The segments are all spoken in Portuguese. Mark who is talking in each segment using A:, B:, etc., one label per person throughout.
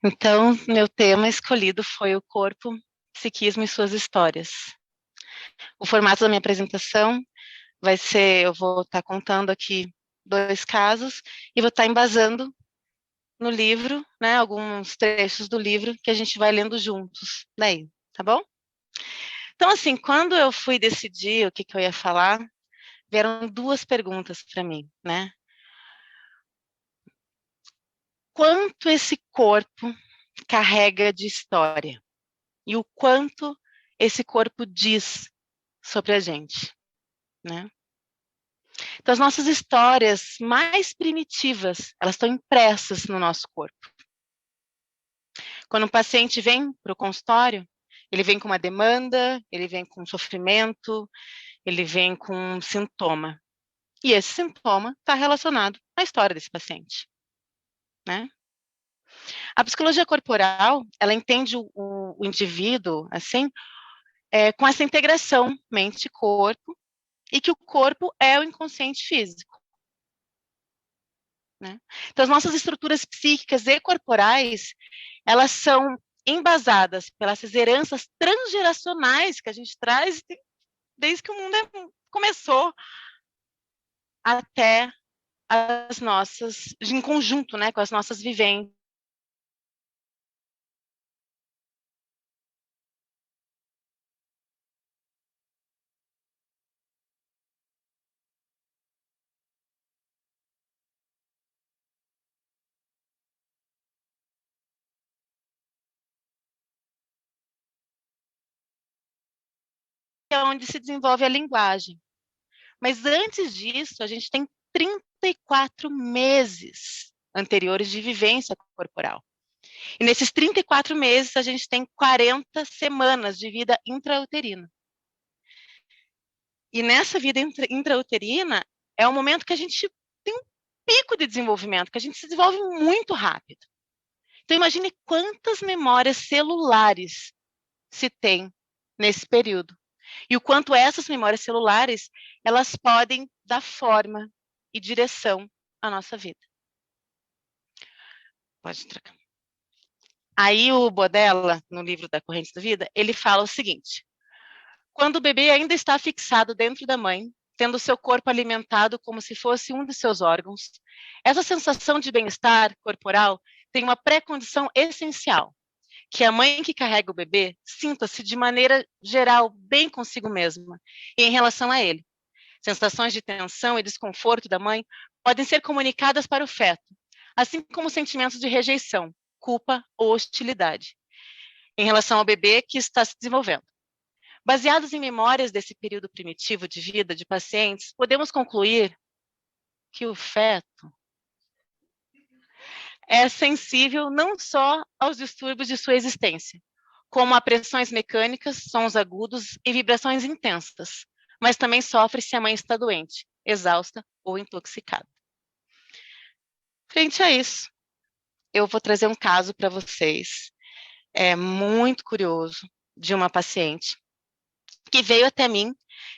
A: Então, meu tema escolhido foi o corpo, psiquismo e suas histórias. O formato da minha apresentação vai ser, eu vou estar contando aqui 2 casos e vou estar embasando no livro, né, alguns trechos do livro que a gente vai lendo juntos, daí, tá bom? Então, assim, quando eu fui decidir o que eu ia falar, vieram 2 perguntas para mim, né? Quanto esse corpo carrega de história? E o quanto esse corpo diz sobre a gente, né? Então, as nossas histórias mais primitivas, elas estão impressas no nosso corpo. Quando um paciente vem para o consultório, ele vem com uma demanda, ele vem com um sofrimento, ele vem com um sintoma. E esse sintoma está relacionado à história desse paciente, né? A psicologia corporal, ela entende o indivíduo, assim, com essa integração mente-corpo, e que o corpo é o inconsciente físico, né? Então, as nossas estruturas psíquicas e corporais, elas são embasadas pelas heranças transgeracionais que a gente traz desde que o mundo começou até as nossas, em conjunto, né, com as nossas vivências. É onde se desenvolve a linguagem. Mas antes disso, a gente tem 34 meses anteriores de vivência corporal. E nesses 34 meses, a gente tem 40 semanas de vida intrauterina. E nessa vida intrauterina, é o momento que a gente tem um pico de desenvolvimento, que a gente se desenvolve muito rápido. Então, imagine quantas memórias celulares se tem nesse período. E o quanto essas memórias celulares, elas podem dar forma e direção à nossa vida. Pode trocar. Aí o Bodella, no livro da Corrente da Vida, ele fala o seguinte: quando o bebê ainda está fixado dentro da mãe, tendo seu corpo alimentado como se fosse um de seus órgãos, essa sensação de bem-estar corporal tem uma pré-condição essencial, que a mãe que carrega o bebê sinta-se de maneira geral bem consigo mesma e em relação a ele. Sensações de tensão e desconforto da mãe podem ser comunicadas para o feto, assim como sentimentos de rejeição, culpa ou hostilidade, em relação ao bebê que está se desenvolvendo. Baseados em memórias desse período primitivo de vida de pacientes, podemos concluir que o feto é sensível não só aos distúrbios de sua existência, como a pressões mecânicas, sons agudos e vibrações intensas, mas também sofre se a mãe está doente, exausta ou intoxicada. Frente a isso, eu vou trazer um caso para vocês, muito curioso, de uma paciente que veio até mim.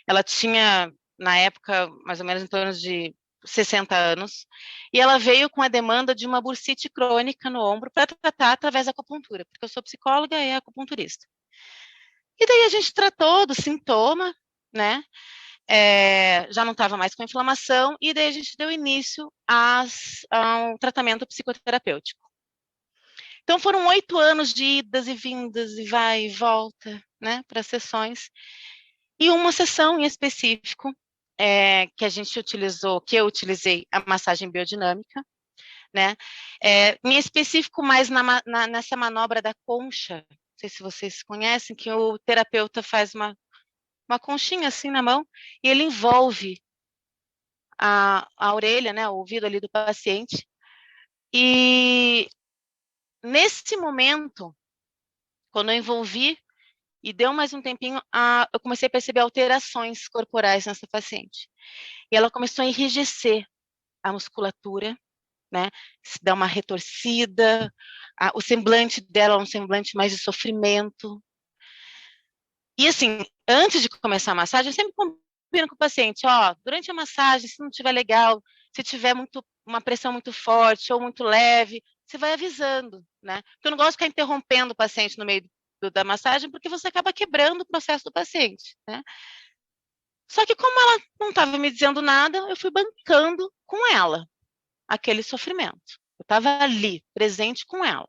A: Ela tinha, na época, mais ou menos em torno de 60 anos, e ela veio com a demanda de uma bursite crônica no ombro para tratar através da acupuntura, porque eu sou psicóloga e acupunturista. E daí a gente tratou do sintoma, né? Já não estava mais com inflamação, e daí a gente deu início ao tratamento psicoterapêutico. Então foram 8 anos de idas e vindas, e vai e volta, né, para sessões. E uma sessão em específico, que a gente utilizou, que eu utilizei a massagem biodinâmica, né, em específico mais nessa manobra da concha, não sei se vocês conhecem, que o terapeuta faz uma conchinha assim na mão, e ele envolve a orelha, né, o ouvido ali do paciente, e nesse momento, quando eu envolvi, e deu mais um tempinho, eu comecei a perceber alterações corporais nessa paciente. E ela começou a enrijecer a musculatura, né? Se dá uma retorcida, o semblante dela é um semblante mais de sofrimento. E assim, antes de começar a massagem, eu sempre combino com o paciente, durante a massagem, se não estiver legal, se tiver uma pressão muito forte ou muito leve, você vai avisando, né? Porque eu não gosto de ficar interrompendo o paciente no meio da massagem, porque você acaba quebrando o processo do paciente, né? Só que como ela não estava me dizendo nada, eu fui bancando com ela aquele sofrimento. Eu estava ali, presente com ela.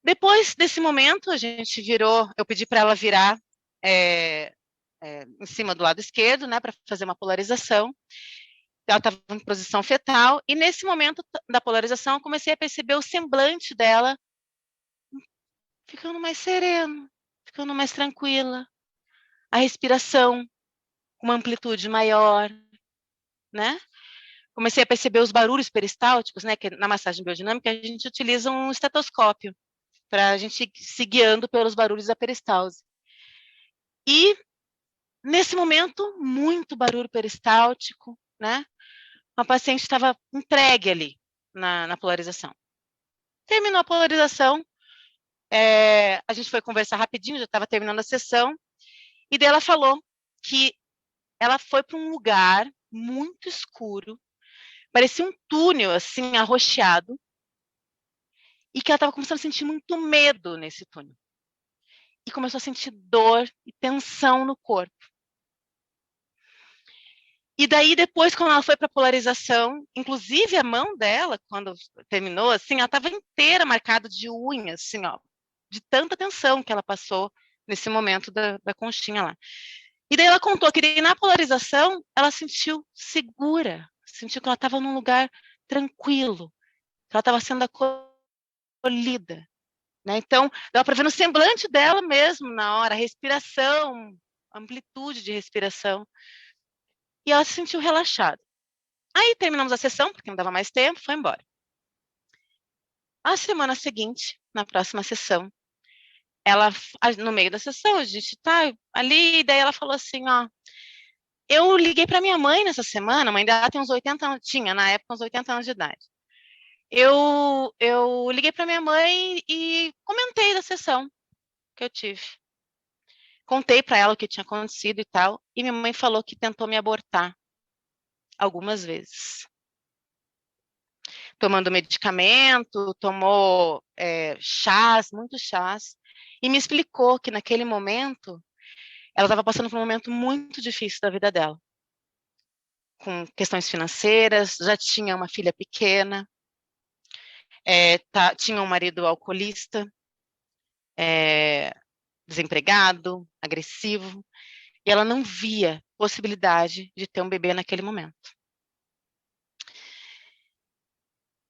A: Depois desse momento, a gente virou, eu pedi para ela virar em cima do lado esquerdo, né, para fazer uma polarização. Ela estava em posição fetal, e nesse momento da polarização, eu comecei a perceber o semblante dela ficando mais sereno, ficando mais tranquila, a respiração com uma amplitude maior, né? Comecei a perceber os barulhos peristálticos, né, que na massagem biodinâmica a gente utiliza um estetoscópio para a gente se guiando pelos barulhos da peristalse. E, nesse momento, muito barulho peristáltico, né? A paciente estava entregue ali na polarização. Terminou a polarização, a gente foi conversar rapidinho, já estava terminando a sessão, e daí ela falou que ela foi para um lugar muito escuro, parecia um túnel, assim, arroxeado, e que ela estava começando a sentir muito medo nesse túnel. E começou a sentir dor e tensão no corpo. E daí, depois, quando ela foi para a polarização, inclusive a mão dela, quando terminou, assim, ela estava inteira marcada de unhas, assim, ó, de tanta tensão que ela passou nesse momento da conchinha lá. E daí ela contou que daí, na polarização, ela sentiu segura, sentiu que ela estava num lugar tranquilo, que ela estava sendo acolhida, né? Então, dava para ver no semblante dela mesmo, na hora, a respiração, a amplitude de respiração, e ela se sentiu relaxada. Aí terminamos a sessão, porque não dava mais tempo, foi embora. A semana seguinte, na próxima sessão, ela, no meio da sessão, a gente tá ali, daí ela falou assim, ó, eu liguei para minha mãe nessa semana, a mãe dela tem uns 80 anos, tinha na época uns 80 anos de idade. Eu liguei para minha mãe e comentei da sessão que eu tive. Contei para ela o que tinha acontecido e tal, e minha mãe falou que tentou me abortar algumas vezes. Tomando medicamento, tomou chás, muitos chás, e me explicou que naquele momento ela estava passando por um momento muito difícil da vida dela, com questões financeiras, já tinha uma filha pequena, tinha um marido alcoolista, desempregado, agressivo, e ela não via possibilidade de ter um bebê naquele momento.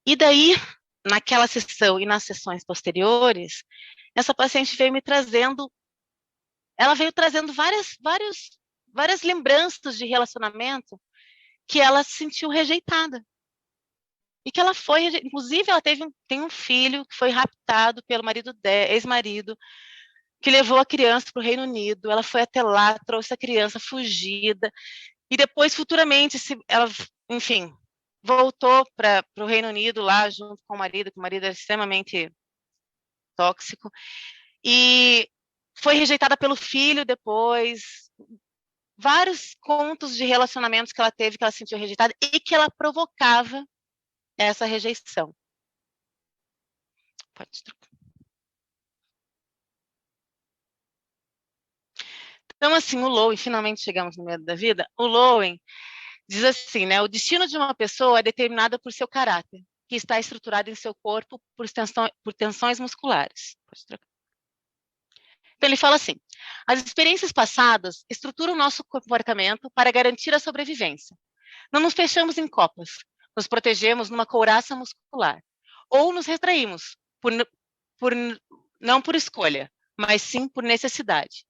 A: E daí, naquela sessão e nas sessões posteriores, essa paciente veio me trazendo, ela veio trazendo várias lembranças de relacionamento que ela se sentiu rejeitada. E que ela foi, inclusive ela tem um filho que foi raptado pelo ex-marido, que levou a criança para o Reino Unido, ela foi até lá, trouxe a criança fugida, e depois, futuramente, ela, enfim, voltou para o Reino Unido lá, junto com o marido, que o marido era extremamente tóxico, e foi rejeitada pelo filho depois, vários contos de relacionamentos que ela teve, que ela se sentiu rejeitada, e que ela provocava essa rejeição. Pode trocar. Então, assim, o Lowen, finalmente chegamos no meio da vida, o Lowen diz assim, né, o destino de uma pessoa é determinado por seu caráter, que está estruturado em seu corpo por tensões musculares. Pode trocar. Então, ele fala assim, as experiências passadas estruturam o nosso comportamento para garantir a sobrevivência. Não nos fechamos em copas, nos protegemos numa couraça muscular, ou nos retraímos, por, não por escolha, mas sim por necessidade.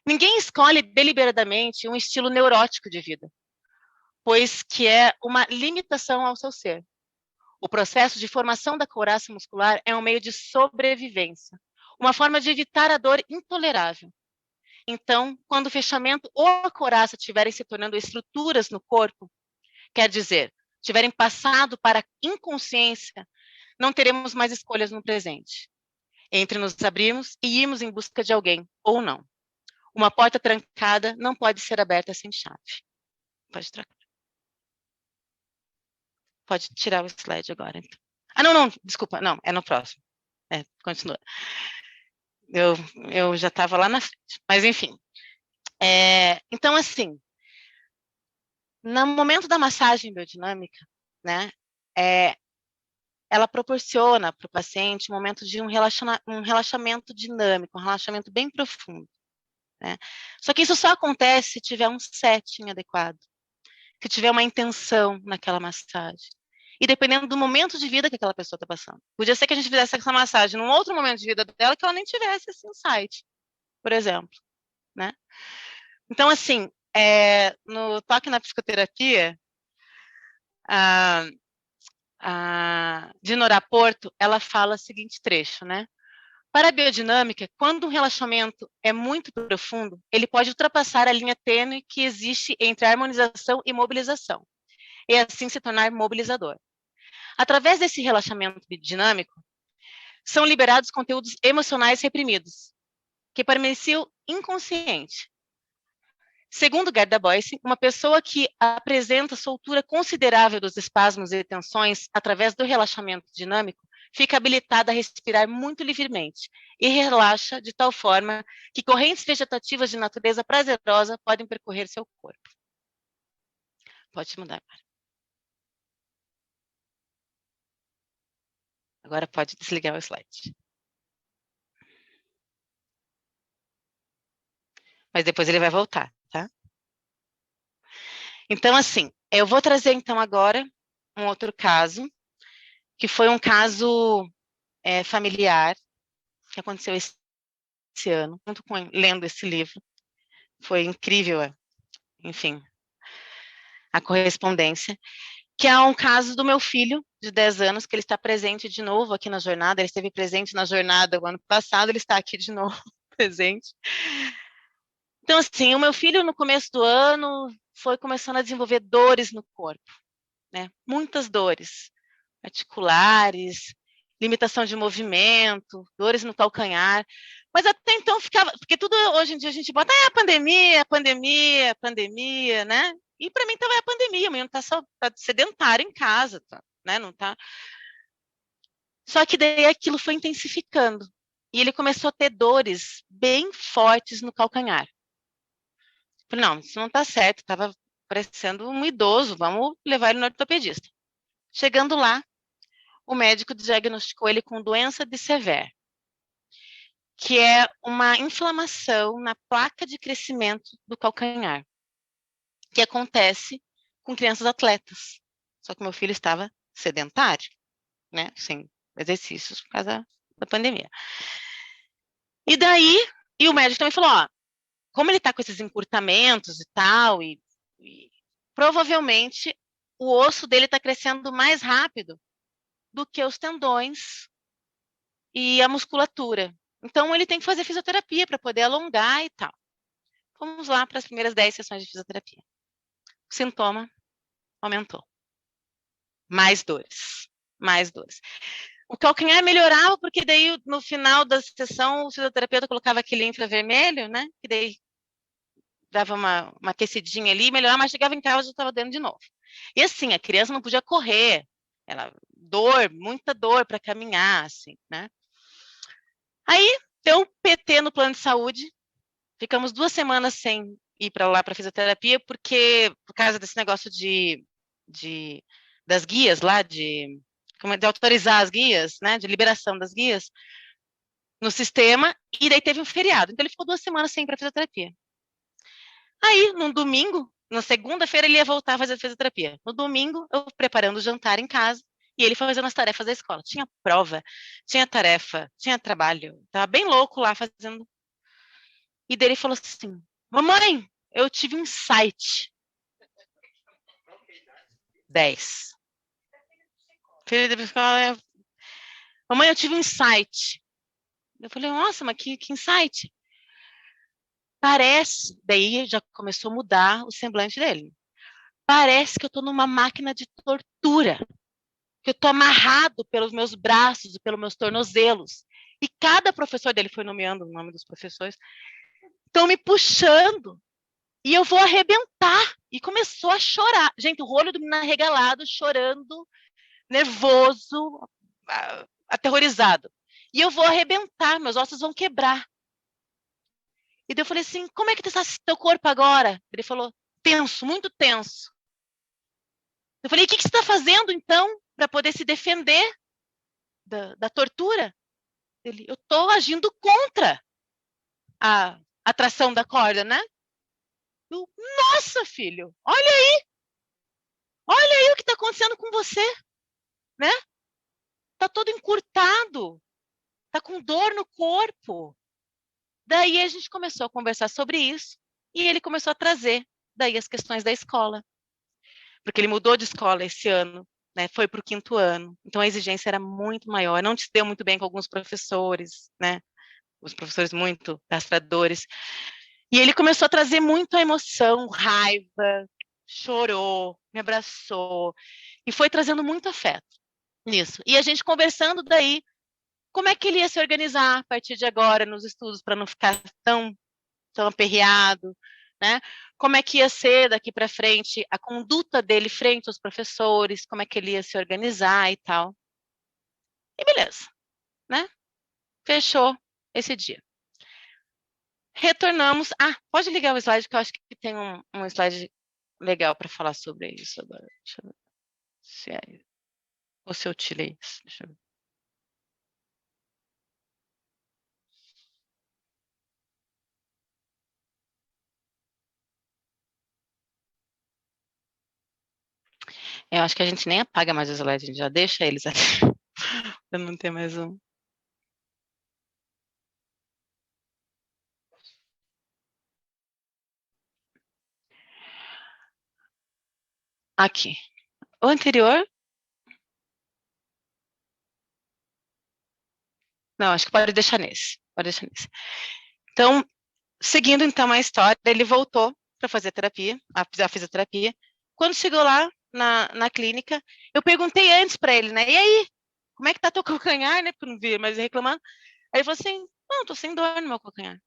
A: Ninguém escolhe deliberadamente um estilo neurótico de vida, pois que é uma limitação ao seu ser. O processo de formação da couraça muscular é um meio de sobrevivência, uma forma de evitar a dor intolerável. Então, quando o fechamento ou a couraça estiverem se tornando estruturas no corpo, quer dizer, tiverem passado para a inconsciência, não teremos mais escolhas no presente, entre nos abrirmos e irmos em busca de alguém, ou não. Uma porta trancada não pode ser aberta sem chave. Pode tirar o slide agora, então. Ah, não, desculpa, não, é no próximo. Continua. Eu já estava lá na frente. Mas, enfim. Então, assim, no momento da massagem biodinâmica, né, ela proporciona para o paciente um momento de um relaxamento dinâmico, um relaxamento bem profundo, né? Só que isso só acontece se tiver um setting adequado, se tiver uma intenção naquela massagem. E dependendo do momento de vida que aquela pessoa está passando. Podia ser que a gente fizesse essa massagem num outro momento de vida dela que ela nem tivesse esse insight, por exemplo, né? Então, assim, no Toque na Psicoterapia, a, a Dinora Porto, ela fala o seguinte trecho, né? Para a biodinâmica, quando um relaxamento é muito profundo, ele pode ultrapassar a linha tênue que existe entre harmonização e mobilização, e assim se tornar mobilizador. Através desse relaxamento dinâmico, são liberados conteúdos emocionais reprimidos, que permaneciam inconsciente. Segundo Gerda Boyce, uma pessoa que apresenta soltura considerável dos espasmos e tensões através do relaxamento dinâmico fica habilitada a respirar muito livremente e relaxa de tal forma que correntes vegetativas de natureza prazerosa podem percorrer seu corpo. Pode mudar. Agora pode desligar o slide. Mas depois ele vai voltar, tá? Então, assim, eu vou trazer então agora um outro caso, que foi um caso familiar, que aconteceu esse ano, junto com lendo esse livro. Foi incrível, enfim, a correspondência, que é um caso do meu filho, de 10 anos, que ele está presente de novo aqui na jornada, ele esteve presente na jornada o ano passado, ele está aqui de novo, presente. Então, assim, o meu filho, no começo do ano, foi começando a desenvolver dores no corpo, né? Muitas dores, articulares, limitação de movimento, dores no calcanhar, mas até então ficava, porque tudo hoje em dia a gente bota, pandemia, pandemia, pandemia, né? E para mim estava a pandemia, o menino tá sedentário em casa, tá, né? Não tá. Só que daí aquilo foi intensificando e ele começou a ter dores bem fortes no calcanhar. Falei, não, isso não tá certo, estava parecendo um idoso, vamos levar ele no ortopedista. Chegando lá, o médico diagnosticou ele com doença de Sever, que é uma inflamação na placa de crescimento do calcanhar, que acontece com crianças atletas. Só que meu filho estava sedentário, né, sem exercícios por causa da pandemia. E daí, o médico também falou, como ele está com esses encurtamentos e tal, e provavelmente o osso dele está crescendo mais rápido do que os tendões e a musculatura. Então, ele tem que fazer fisioterapia para poder alongar e tal. Vamos lá para as primeiras 10 sessões de fisioterapia. O sintoma aumentou. Mais dores. Mais dores. O calcanhar melhorava, porque daí, no final da sessão, o fisioterapeuta colocava aquele infravermelho, né? Que daí dava uma aquecidinha ali, melhorava, mas chegava em casa já estava dando de novo. E assim, a criança não podia correr. Muita dor para caminhar, assim, né? Aí, deu um PT no plano de saúde, ficamos 2 semanas sem ir para lá para fisioterapia, porque por causa desse negócio das guias lá, de autorizar as guias, né, de liberação das guias no sistema, e daí teve um feriado. Então ele ficou 2 semanas sem ir para fisioterapia. Aí, num domingo, na segunda-feira ele ia voltar a fazer fisioterapia. No domingo, eu preparando o jantar em casa, e ele fazendo as tarefas da escola. Tinha prova, tinha tarefa, tinha trabalho. Tava bem louco lá fazendo. E daí ele falou assim, mamãe, eu tive um insight. 10. Filho da escola, mamãe, eu tive um insight. Eu falei, nossa, mas que insight? Parece, daí já começou a mudar o semblante dele. Parece que eu tô numa máquina de tortura, que eu tô amarrado pelos meus braços e pelos meus tornozelos. E cada professor dele foi nomeando o nome dos professores, estão me puxando e eu vou arrebentar. E começou a chorar. Gente, o olho do menino arregalado, chorando, nervoso, aterrorizado. E eu vou arrebentar, meus ossos vão quebrar. E daí eu falei assim, como é que está teu corpo agora? Ele falou, tenso, muito tenso. Eu falei, o que você está fazendo, então, para poder se defender da tortura? Ele, eu estou agindo contra a atração da corda, né? Eu, nossa, filho, olha aí o que está acontecendo com você, né? Tá todo encurtado, tá com dor no corpo. Daí a gente começou a conversar sobre isso e ele começou a trazer daí as questões da escola, porque ele mudou de escola esse ano, né? Foi para o 5º ano, então a exigência era muito maior. Não se deu muito bem com alguns professores, né? Os professores muito castradores. E ele começou a trazer muito a emoção, raiva, chorou, me abraçou e foi trazendo muito afeto nisso. E a gente conversando daí, como é que ele ia se organizar a partir de agora nos estudos para não ficar tão aperreado, né? Como é que ia ser daqui para frente a conduta dele frente aos professores, como é que ele ia se organizar e tal. E beleza, né? Fechou esse dia. Retornamos. Ah, pode ligar o slide, que eu acho que tem um slide legal para falar sobre isso agora. Deixa eu ver se é, ou se eu tirei isso. Deixa eu ver. Eu acho que a gente nem apaga mais os slides, a gente já deixa eles aqui, para não ter mais um. Aqui. O anterior. Não, acho que pode deixar nesse. Pode deixar nesse. Então, seguindo então a história, ele voltou para fazer terapia, a fisioterapia. Quando chegou lá na clínica, eu perguntei antes para ele, né? E aí, como é que tá teu calcanhar, né? Porque eu não vi, mas reclamando. Aí ele falou assim: não, tô sem dor no meu calcanhar.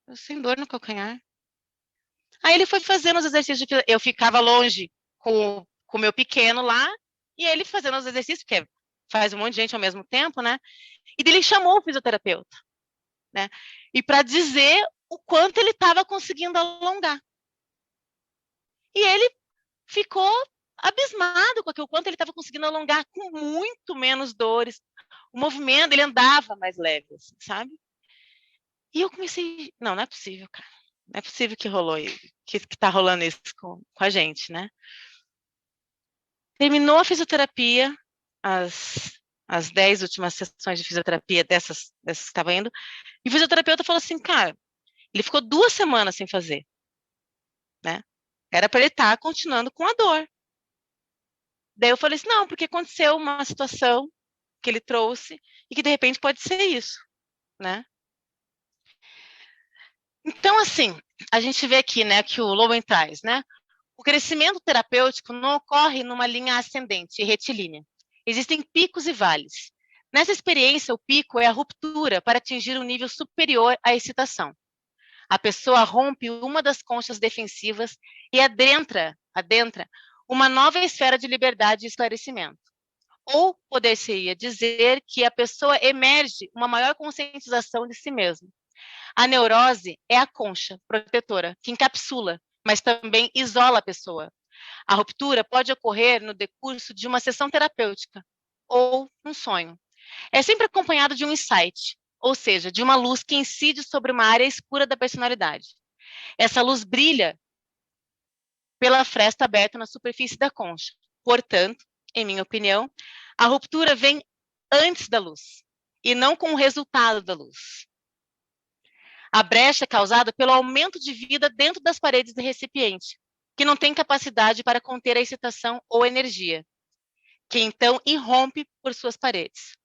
A: Tô sem dor no calcanhar. Aí ele foi fazendo os exercícios. Eu ficava longe com o meu pequeno lá, e ele fazendo os exercícios, porque faz um monte de gente ao mesmo tempo, né? E ele chamou o fisioterapeuta, né? E para dizer o quanto ele estava conseguindo alongar. E ele ficou abismado com aquilo, quanto ele estava conseguindo alongar com muito menos dores. O movimento, ele andava mais leve, assim, sabe? E eu comecei, não é possível, cara. Não é possível que rolou que tá rolando isso com a gente, né? Terminou a fisioterapia, as 10 últimas sessões de fisioterapia dessas que estavam indo, e o fisioterapeuta falou assim, cara, ele ficou 2 semanas sem fazer, né? Era para ele estar continuando com a dor. Daí eu falei assim, não, porque aconteceu uma situação que ele trouxe e que de repente pode ser isso, né? Então, assim, a gente vê aqui, né, que o Lowen traz, né? O crescimento terapêutico não ocorre numa linha ascendente e retilínea. Existem picos e vales. Nessa experiência, o pico é a ruptura para atingir um nível superior à excitação. A pessoa rompe uma das conchas defensivas e adentra uma nova esfera de liberdade e esclarecimento. Ou poder-se-ia dizer que a pessoa emerge uma maior conscientização de si mesma. A neurose é a concha protetora que encapsula, mas também isola a pessoa. A ruptura pode ocorrer no decurso de uma sessão terapêutica ou um sonho. É sempre acompanhado de um insight, ou seja, de uma luz que incide sobre uma área escura da personalidade. Essa luz brilha pela fresta aberta na superfície da concha. Portanto, em minha opinião, a ruptura vem antes da luz e não com o resultado da luz. A brecha é causada pelo aumento de vida dentro das paredes do recipiente, que não tem capacidade para conter a excitação ou energia, que então irrompe por suas paredes.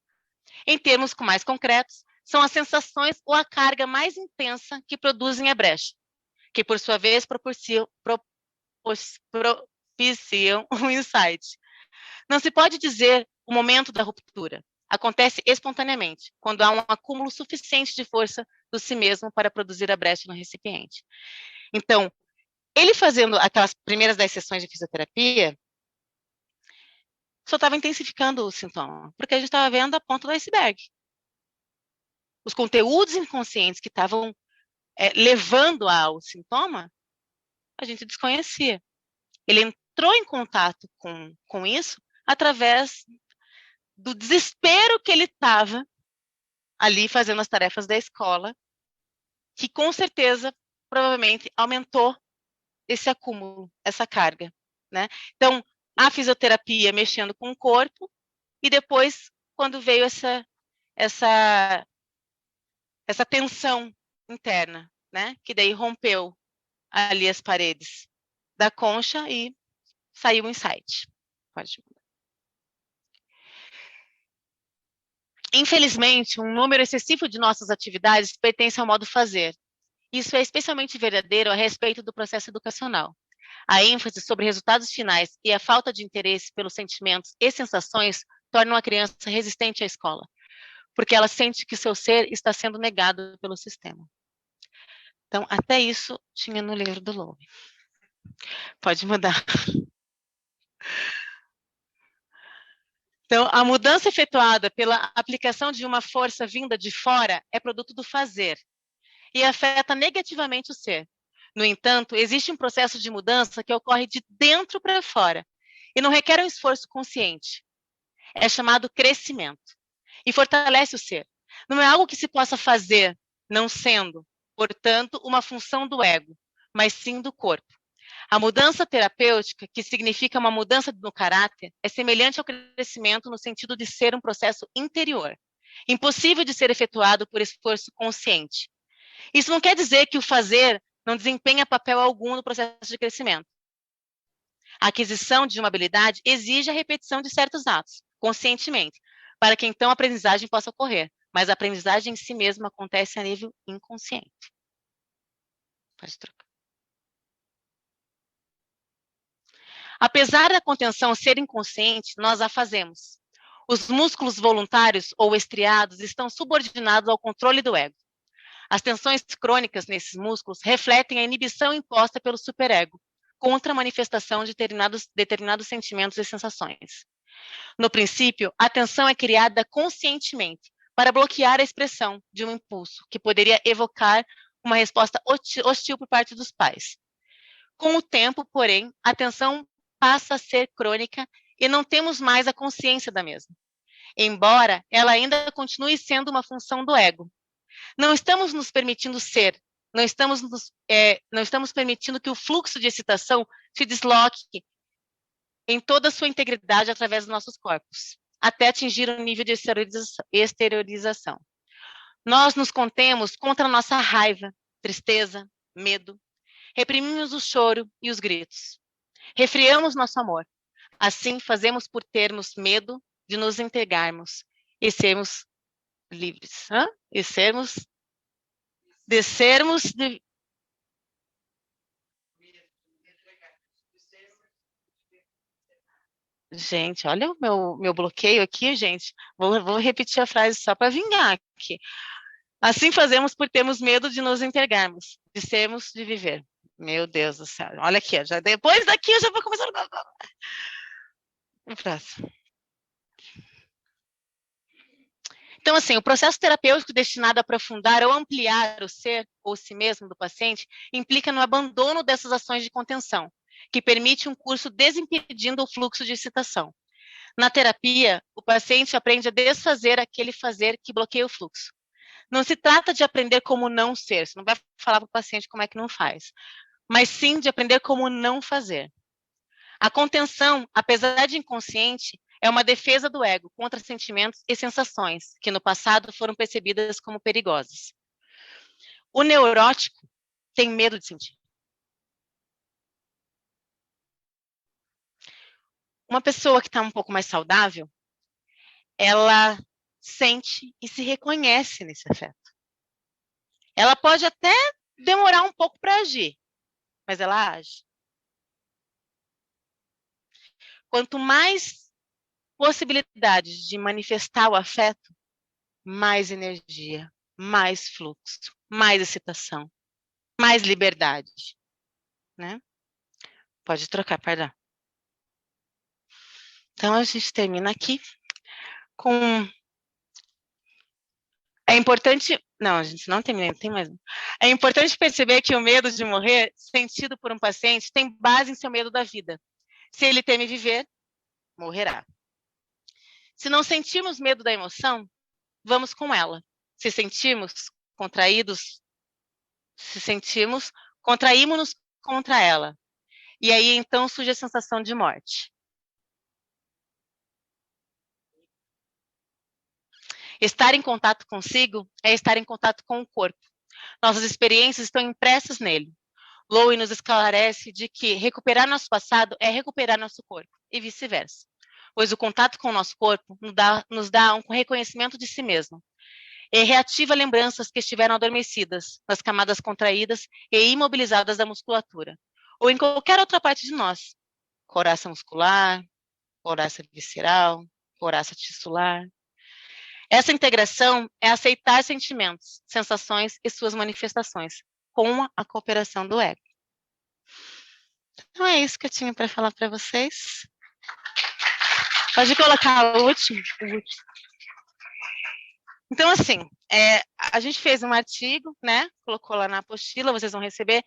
A: Em termos mais concretos, são as sensações ou a carga mais intensa que produzem a brecha, que por sua vez propiciam um insight. Não se pode dizer o momento da ruptura. Acontece espontaneamente, quando há um acúmulo suficiente de força do si mesmo para produzir a brecha no recipiente. Então, ele fazendo aquelas primeiras 10 sessões de fisioterapia, só estava intensificando o sintoma, porque a gente estava vendo a ponta do iceberg. Os conteúdos inconscientes que estavam levando ao sintoma, a gente desconhecia. Ele entrou em contato com isso através do desespero que ele estava ali fazendo as tarefas da escola, que com certeza, provavelmente, aumentou esse acúmulo, essa carga, né? Então, a fisioterapia mexendo com o corpo, e depois, quando veio essa tensão interna, né? Que daí rompeu ali as paredes da concha e saiu o insight. Pode. Infelizmente, um número excessivo de nossas atividades pertence ao modo fazer. Isso é especialmente verdadeiro a respeito do processo educacional. A ênfase sobre resultados finais e a falta de interesse pelos sentimentos e sensações tornam a criança resistente à escola, porque ela sente que seu ser está sendo negado pelo sistema. Então, até isso tinha no livro do Lowe. Pode mudar. Então, a mudança efetuada pela aplicação de uma força vinda de fora é produto do fazer e afeta negativamente o ser. No entanto, existe um processo de mudança que ocorre de dentro para fora e não requer um esforço consciente. É chamado crescimento e fortalece o ser. Não é algo que se possa fazer, não sendo, portanto, uma função do ego, mas sim do corpo. A mudança terapêutica, que significa uma mudança no caráter, é semelhante ao crescimento no sentido de ser um processo interior, impossível de ser efetuado por esforço consciente. Isso não quer dizer que o fazer não desempenha papel algum no processo de crescimento. A aquisição de uma habilidade exige a repetição de certos atos, conscientemente, para que então a aprendizagem possa ocorrer, mas a aprendizagem em si mesma acontece a nível inconsciente. Pode trocar. Apesar da contenção ser inconsciente, nós a fazemos. Os músculos voluntários ou estriados estão subordinados ao controle do ego. As tensões crônicas nesses músculos refletem a inibição imposta pelo superego contra a manifestação de determinados sentimentos e sensações. No princípio, a tensão é criada conscientemente para bloquear a expressão de um impulso que poderia evocar uma resposta hostil por parte dos pais. Com o tempo, porém, a tensão passa a ser crônica e não temos mais a consciência da mesma, embora ela ainda continue sendo uma função do ego. Não estamos nos permitindo ser, não estamos permitindo que o fluxo de excitação se desloque em toda a sua integridade através dos nossos corpos, até atingir um nível de exteriorização. Nós nos contemos contra a nossa raiva, tristeza, medo, reprimimos o choro e os gritos. Refriamos nosso amor. Assim, fazemos por termos medo de nos entregarmos e sermos livres. E sermos de... Gente, olha o meu bloqueio aqui, gente. Vou repetir a frase só para vingar aqui. Assim fazemos por termos medo de nos entregarmos, de sermos, de viver. Meu Deus do céu. Olha aqui, já depois daqui eu já vou começar. O próximo. Então, assim, o processo terapêutico destinado a aprofundar ou ampliar o ser ou si mesmo do paciente implica no abandono dessas ações de contenção, que permite um curso desimpedindo o fluxo de excitação. Na terapia, o paciente aprende a desfazer aquele fazer que bloqueia o fluxo. Não se trata de aprender como não ser, você não vai falar para o paciente como é que não faz, mas sim de aprender como não fazer. A contenção, apesar de inconsciente, é uma defesa do ego contra sentimentos e sensações que no passado foram percebidas como perigosas. O neurótico tem medo de sentir. Uma pessoa que está um pouco mais saudável, ela sente e se reconhece nesse afeto. Ela pode até demorar um pouco para agir, mas ela age. Quanto mais possibilidades de manifestar o afeto, mais energia, mais fluxo, mais excitação, mais liberdade, né? Pode trocar, perdão. Então, a gente termina aqui com... É importante... Não, a gente não termina, tem mais um. É importante perceber que o medo de morrer, sentido por um paciente, tem base em seu medo da vida. Se ele teme viver, morrerá. Se não sentirmos medo da emoção, vamos com ela. Se sentirmos contraídos, se sentimos, contraímos-nos contra ela. E aí, então, surge a sensação de morte. Estar em contato consigo é estar em contato com o corpo. Nossas experiências estão impressas nele. Lowe nos esclarece de que recuperar nosso passado é recuperar nosso corpo, e vice-versa. Pois o contato com o nosso corpo nos dá um reconhecimento de si mesmo. E reativa lembranças que estiveram adormecidas, nas camadas contraídas e imobilizadas da musculatura, ou em qualquer outra parte de nós. Coraça muscular, coraça visceral, coraça tissular. Essa integração é aceitar sentimentos, sensações e suas manifestações, com a cooperação do ego. Então é isso que eu tinha para falar para vocês. Pode colocar o último. Então, assim, a gente fez um artigo, né? Colocou lá na apostila, vocês vão receber.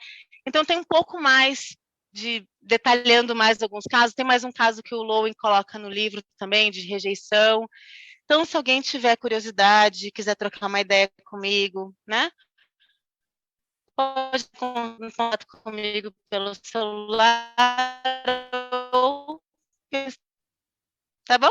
A: Então, tem um pouco mais detalhando mais alguns casos. Tem mais um caso que o Lowen coloca no livro também, de rejeição. Então, se alguém tiver curiosidade, quiser trocar uma ideia comigo, né? Pode contato comigo pelo celular, tá bom?